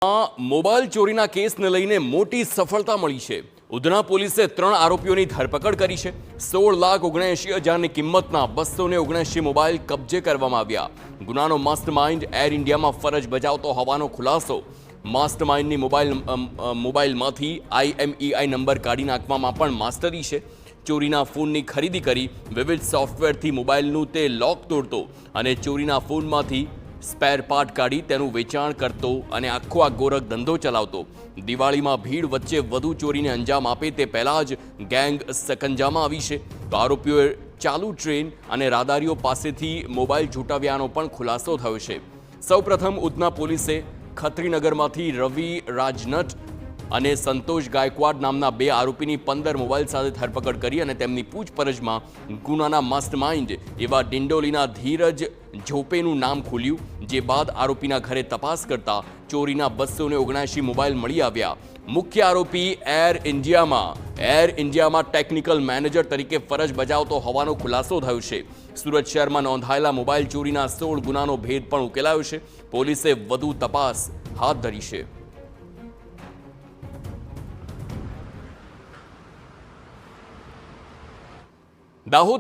Mobile ચોરીના કેસને લઈને મોટી સફળતા મળી છે। ઉધના પોલીસે 3 આરોપીઓની ધરપકડ કરી છે। 16,79,000ની કિંમતના 279 મોબાઈલ કબજે કરવામાં આવ્યા। ગુનાનો માસ્ટરમાઇન્ડ એર ઇન્ડિયામાં ફરજ બજાવતો હોવાનો ખુલાસો। માસ્ટરમાઇન્ડની મોબાઈલમાંથી IMEI નંબર કાઢી નાખવામાં પણ માસ્ટરી છે। ચોરીના ફોનની ખરીદી કરી વિવિધ સોફ્ટવેરથી મોબાઈલનું તે લોક તોડતો અને ચોરીના ફોનમાંથી સ્પેર પાર્ટ કાઢી તેનું વેચાણ કરતો અને આખો આ ગોરખ ધંધો ચલાવતો। દિવાળીમાં ભીડ વચ્ચે વધુ ચોરીને અંજામ આપે તે પહેલાં જ ગેંગ સકંજામાં આવી છે। તો આરોપીઓએ ચાલુ ટ્રેન અને રાહદારીઓ પાસેથી મોબાઈલ ઝૂંટાવ્યાનો પણ ખુલાસો થયો છે। સૌપ્રથમ ઉધના પોલીસે ખત્રીનગરમાંથી રવિ રાજનટ અને સંતોષ ગાયકવાડ નામના 2 આરોપીની 15 મોબાઈલ સાથે ધરપકડ કરી અને તેમની પૂછપરછમાં ગુનાના માસ્ટરમાઇન્ડ એવા ડિંડોલીના ધીરજ ઝોપેનું નામ ખુલ્યું। જે બાદ આરોપીના ઘરે તપાસ કરતા ચોરીના 279 મોબાઈલ મળી આવ્યા। મુખ્ય આરોપી એર ઇન્ડિયામાં ટેકનિકલ મેનેજર તરીકે ફરજ બજાવતો હોવાનો ખુલાસો થયો છે। સુરત શહેરમાં નોંધાયેલા મોબાઈલ ચોરીના 16 ગુનાનો ભેદ પણ ઉકેલાયો છે। પોલીસે વધુ તપાસ હાથ ધરી છે। દાહોદ